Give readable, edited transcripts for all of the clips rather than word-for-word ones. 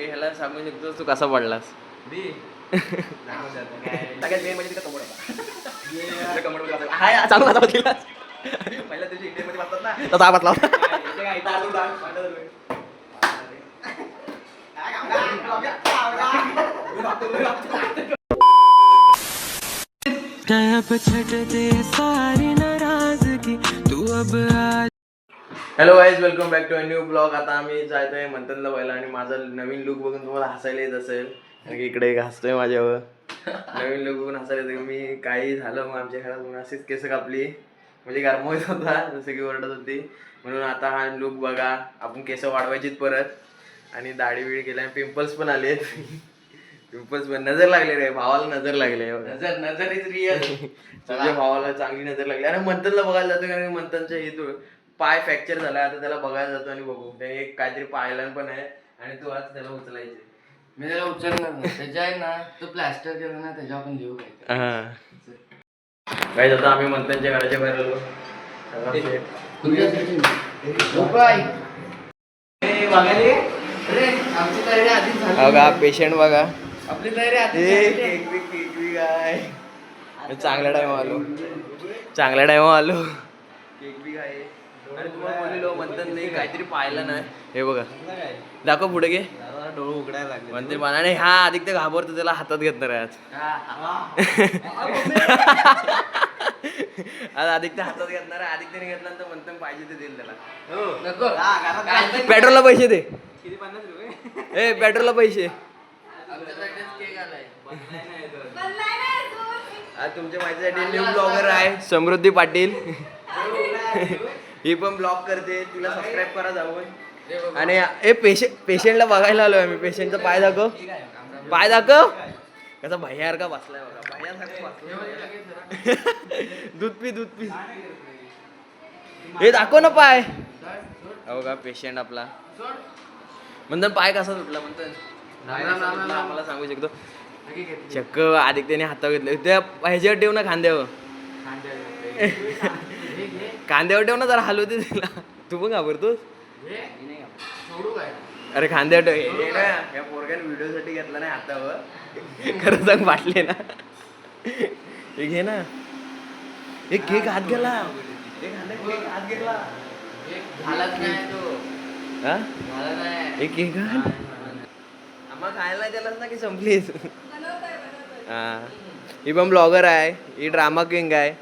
ह्याला सांगू शकतो तू कसा पडलास. पहिल्या दिवशी इंडियनमध्ये बसतात ना तसा बसला होता. Hello guys, welcome back to a new blog. आता आम्ही जायतोय मंथनला व्हायला आणि माझा नवीन लुक बघून तुम्हाला हसायला येत असेल कारण की इकडे एक हसतोय माझ्यावर. नवीन लुक बघून हसायला येतं. मी काही झालं मग आमच्या घरात अशीच केस कापली म्हणजे गरमवत होता जसं की ओरडत होती म्हणून आता हा लुक बघा. आपण केस वाढवायचीत परत आणि दाढी बिडी केल्या. पिंपल्स पण आलेत. पिंपल्स पण नजर लागले रे भावाला, नजर लागले. नजर नजर इज रिअल. तुझ्या भावाला चांगली नजर लागली. आणि मंथनला बघायला जातो कारण मंथनच्या इथं पाय फ्रॅक्चर झालाय. आता त्याला बघायला जातो आणि बघू त्याने एक काहीतरी पायला पण आहे आणि तू आज त्याला उचलायचे. मी त्याला उचलणार ना त्याच्या आहे ना तो प्लास्टर केला ना त्याच्या आपण देऊ काय. काय आता आम्ही मंथनच्या घराच्या बाहेर आलो. बघा पेशंट बघा आपली तयारी आधी काय चांगल्या टाइम आलो. चांगल्या टाइम आलो. केक बी काय आणि तुम्हाला बोललेलो मंथन नाही काहीतरी पाहिलं नाही. हे बघा दाखव पुढे घे. डोळे उघडायला लागले म्हणते मनाने हा आदित्य घाबरतो त्याला हातात घेतणार आहे आज आदित्य हातात घेतणार आहे. आदित्यने घेतल्यानंतर मंथन पाहिजे ते देईल त्याला. पेट्रोलला पैसे दे. किती 50 रुपये ए पेट्रोलला पैसे. केक आलाय आज तुमच्या माहितीसाठी न्यू ब्लॉगर आहे समृद्धी पाटील. ही पण ब्लॉग करते. तिला सबस्क्राईब करा जाऊन. आणि ए पेशंटला बघायला आलोय आम्ही. पेशंटचा पाय दाखव. पाय दाखव कसा भैयासारखा बसलाय बघा. भैयासारखा बसलाय. दूध पी दूध पी. हे दाखव ना पाय. हो का पेशंट आपला म्हणतात पाय कसा तुटला म्हणतात आम्हाला सांगू शकतो. चक्क आदित्यने हातावर घेतलं त्या ह्याच्यावर ठेव ना खांद्यावर. खांद्यावर ठेव ना जरा हलवते तिला. तू पण घाबरतोस. अरे खांद्यावर ठेव. हे ना या पोरग्याने व्हिडिओ साठी घेतला नाही हातावर. खरं सांग वाटले ना. हे घे ना. एक केक हात गेला. केक हात गेला. झालाच नाही तो. हा झाला नाही एक केक आम्हाला खायला त्यालाच ना की संपलीच. हा ही पण ब्लॉगर आहे. ही ड्रामा किंग आहे.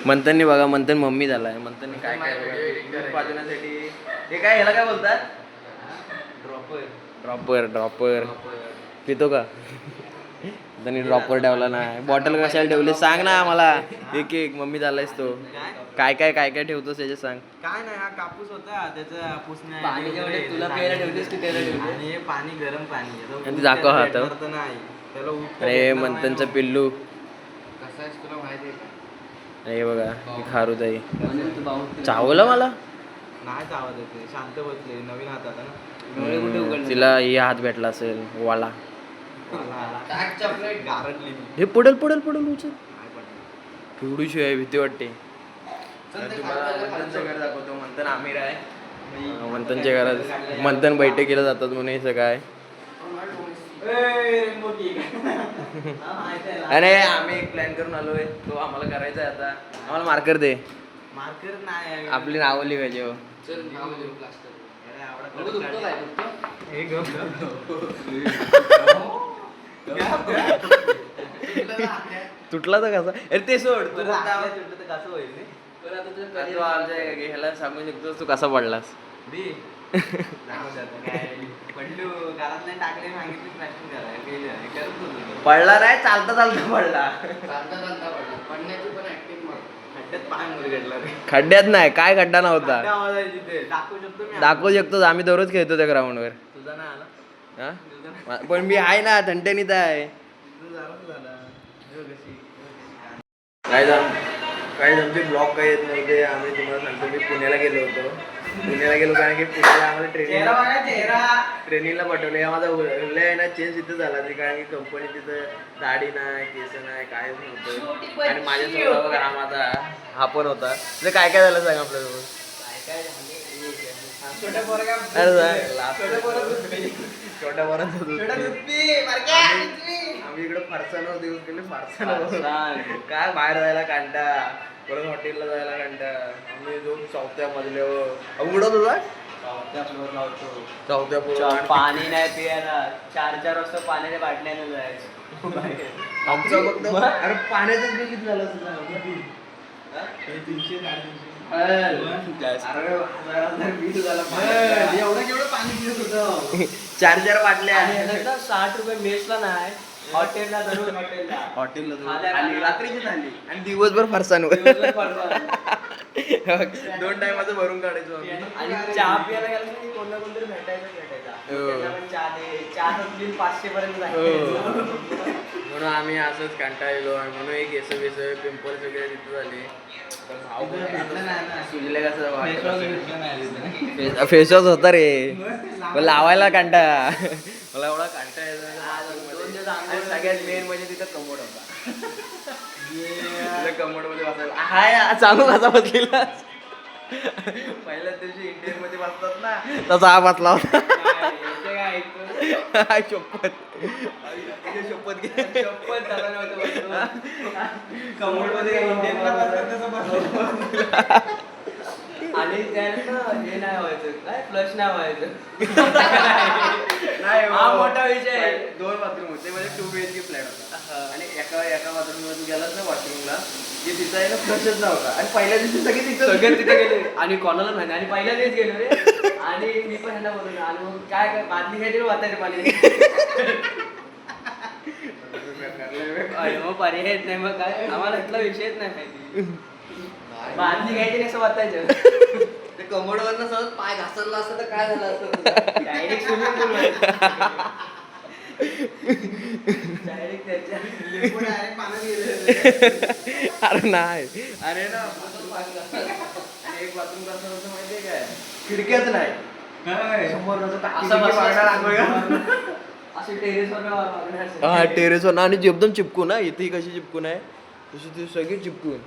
मंथनने बघा मंथन मम्मी झालाय. मंथनने काय काय पाजण्यासाठी हे काय ह्याला काय बोलतात. ड्रॉपर ड्रॉपर पितो का. त्यांनी ड्रॉपर ठेवला नाही. बॉटल कशाला ठेवली सांग ना मला. एक एक मम्मी झालायस तो. काय काय काय काय ठेवतोस त्याच्यात सांग. काय नाही हा कापूस होता त्याचा पुसण्या पाणी जेवढे तुला प्यायला ठेवलीस की त्याला ठेवली. आणि हे पाणी गरम पाणी आणि दाखव हात. नाही त्याला अरे मंथनचं पिल्लू. कसं आहे तुला माहिती आहे का. हे बघा ही खारुताई म्हणून तू भाऊ चावलं मला. नाही आवाज येते शांत बसले नवीन हात आता ना. डोळे कुठे उघडले. तिला हे हात भेटला असेल वाला. टाक चॉकलेट गारटली हे पडल पडल पडल उचल. नाही पडलं. पिवडूशी आहे भीती वाटते. तुम्हाला मंथनचं घर दाखवतो. मंथन आमिर आहे. मंथनच्या घरात मंथन बैठकीला जातात म्हणून हे सगळं आहे. अरे आम्ही एक प्लॅन करून आलोय तो आम्हाला करायचा आहे. आता आम्हाला मार्कर दे. मार्कर नाही आपली नावं लिहायची. हो चल नाव देऊ प्लास्टर. आवडत दुखतो काय दुखतो. हे गप तुटला तर कसा. अरे ते सोड तू कसं होईल रे? पण आता तुझं तू करिअर आमच्या ह्याला सांगू शकतो तू कसा पडलास. पडलो घरात नाही टाकले मागितली प्रॅक्टिस करायला गेलं करत होतो. पडला नाही चालता चालता पडला. चालता चालता पडला. पडण्याची पण ऍक्टिंग बघ. खड्ड्यात पाय मुरगडला रे. खड्ड्यात नाही काय खड्डा नव्हता. खड्डा आवाज आहे तिथे दाखवू शकतो मी. दाखवू शकतो आम्ही दररोज खेळतो त्या ग्राउंडवर. तुझा नाही आला. हा पण मी आहे ना थंडणीत आहे. तुझं झालं झाला. काय काही आमचे ब्लॉग काही येत नव्हते. आम्ही तुम्हाला सांगतो मी पुण्याला गेलो होतो. पुण्याला गेलो कारण की पुण्याला आम्हाला ट्रेनिंगला पाठवलं. या माझा आहे ना चेंज इथं झाला नाही कारण की कंपनी तिथं दाढी नाही केस नाही कायच नव्हतं. आणि माझ्यासोबत बघा हा माझा हा पण होता. तिथं काय काय झालं सांग आपल्यासोबत. छोट्या पोरांचं दूध आम्ही इकडे फरसाण देऊन गेले. फरसाण काय बाहेर जायला कांटा परत हॉटेलला जायला कांटा. आम्ही जो चौथ्या मजल्यावर उघडत होता चौथ्या फ्लोअर पाणी नाही पियाला 4-4 वाजता पाण्याच्या बाटल्यानं जायचं आमचं फक्त अरे पाण्याचं बिल किती झालं असं सांग. 4 बाटल्या 60 रुपये मेसला नाही हॉटेलला धरून हॉटेलला रात्रीची झाली आणि दिवसभर फरसाणवर 2 टायमाचं भरून काढायचो आम्ही. आणि चहा प्यायला गेला की कोण ना कोणतरी भेटायचा त्यांना पण चहा 500 पर्यंत म्हणून आम्ही असंच कंटाळलो आणि म्हणून एक केस बेस पिंपल्स वगैरे तिथे झाले. फेसवॉश होता रे लावायला कंटाळा. मला एवढा कंटाळा यायचा. सगळ्यात मेन म्हणजे तिथं कमोड होता. कमोड मध्ये बसायला हाय चालू कसा बसलेला. पहिल्या दिवशी इंडियन मध्ये बसतात ना तसा हा बसला होता. शपथ शपथ घे कमोड मध्ये इंडियन आणि त्यानं हे नाही व्हायचं काय फ्लश नाही व्हायचं. नाही हा मोठा विषय आहे. 2 बाथरूम होते म्हणजे 2 BHK फ्लॅट होता आणि एका बाथरूम मध्ये तू गेलास ना वॉशरूमला की तिचा आहे ना फ्लशच नव्हता. आणि पहिल्या दिवशी सगळे तिथे गेले आणि कोणाला माहिती आणि पहिल्या दिवस गेलो रे आणि मी पण ह्यांना बोललो आणि मग काय बादली घ्यायची वाचायची पाणी मग पर्याय नाही मग काय आम्हाला इथला विषयच नाही माहिती. बादली घ्यायची कसं वाचायचं ते कमोडवर ना सहज पाय घासरला असतं तर काय झालं असतं. डायरेक्ट स्विमिंग पूल डायरेक्ट त्याच्या अरे नाही अरे ना एक बाथरूम कसं होतं माहितीये काय खिडक्याच नाही समोर असे टेरेसवर हा टेरेसवर ना आणि एकदम चिपकून ना इथे कशी चिपकून आहे तशी ती सगळी चिपकून.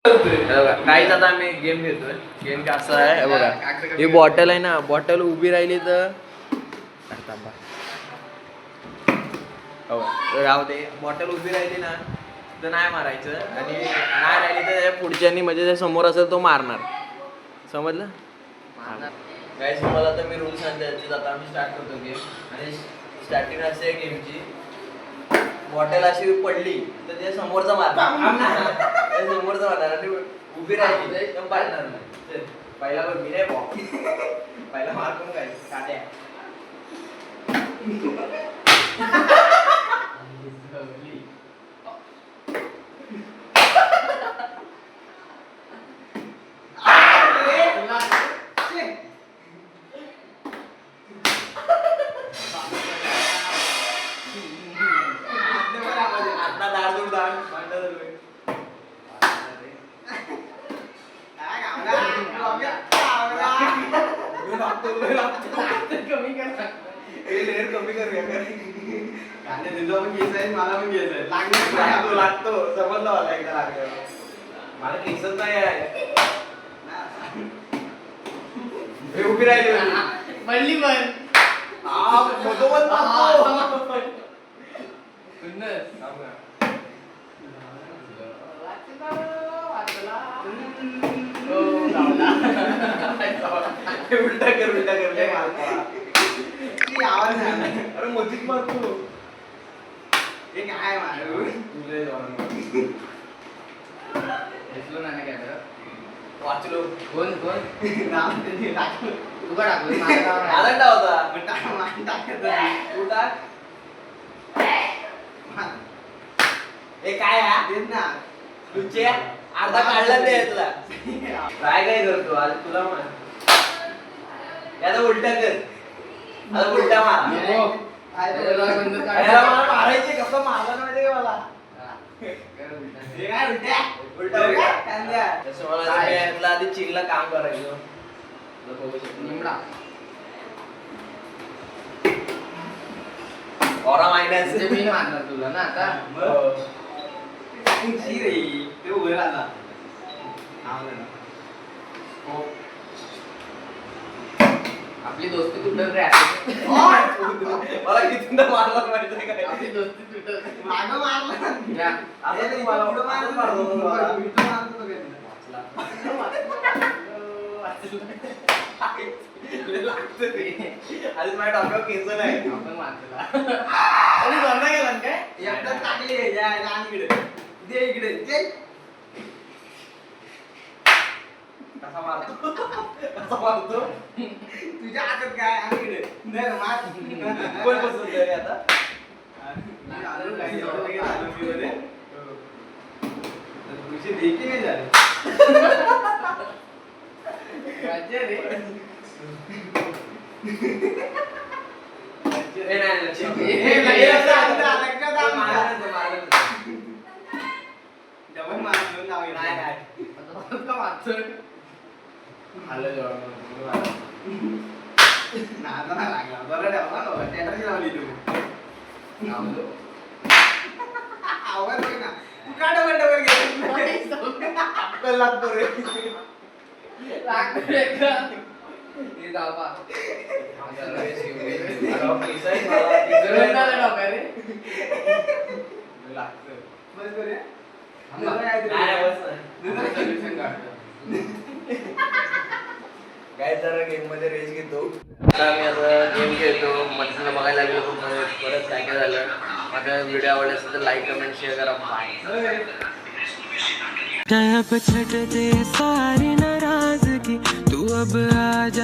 काहीच आता आम्ही गेम घेतोय. गेम कसा आहे बघा ही बॉटल आहे ना बॉटल उभी राहिली तर राहू दे. बॉटल उभी राहिली ना तर नाही मारायचं आणि नाही राहिली तर त्याच्या पुढच्यानी म्हणजे जे समोर असेल तो मारणार. समजलं काय तुम्हाला तर मी रूल सांगते. आता आम्ही स्टार्ट करतो गेम आणि स्टार्टिंग असते गेमची बॉटल अशी पडली तर ते समोरचा मारणार समोरचा मारणार आणि उभी राहिली एकदम पाडणार नाही. पहिला पण मी नाही बॉक्स पहिला मारकून काय काट्या कमी करूया मला पण घ्यायचंय लागतो समजलं मला एकदा लागलं मला केसच नाही आहे. उभी राहिली पडली पण उलटा कर अरे मधीच मारतो हे काय मारू वाचलो कोण तू का टाकलं माझा होता तू टाक हे काय ना तुझे अर्धा काढला ते तुला काय करतो आज तुला म्हण याचा उलटा कर आता उलटा मार मारायचे कसं मारला माहिती का मला हे काय उलट्या तसं मला मी यातलं आधी चिल्ला काम करायचो. निमडा ओरा मायनस म्हणजे मी मारणार तुला ना आता. आपली दोस्ती तुटत रे आता. मला कितींदा मारला माहिती काय आपली दोस्ती तुटत. मारलं या. असं तू मला असं मारलं होतं मला. लागतं ते. आधीच माझ्या डोक्यावर केस नाही. आपण वाचला. आणि बंद केला काय एकदा टाकली इकडे दे इकडे दे. कसा मारतो कसा मारतो तुझ्या हातात काय आणि इकडे दे ना, मार. कोण बसवलं रे आता मी आलो काय एवढं लगेच आलो मी मध्ये. तर तुझी देखी नाही झाली. मजा रे. ए, नाही, लक्ष. ए, नाही, लक्षात आलं, लक्षात आलं. मारलं ते, मारलं ते. डबल मार घेऊन नाव घेतलं. नाही नाही आता का वाचतोय? आलं जेवण. नादा नाही लागला. बरं ठेवला ना, टेटरची लावली तू. लावलो. आवाज बघ ना. तू का डबल घेतलं? अक्कल लागतो रे लागतोय एकदा. हे दाबा. आता रेस घेऊ. अरे, केसाई मला, जरूर केसाई. झालं डोका रे. लागतं. बस करूया. थांबा. नाही, बस नाही. दुसरं solution काढतो. काय जरा गेम मध्ये रेस घेतो. आता मी आता गेम खेळतो. मच्छीला बघायला लागलो खूप परत काय काय झालं. माझा व्हिडिओ आवडला असेल तर लाईक कमेंट शेअर करा. बाय. अब छट दे सारी नाराजगी, तू अब आजा.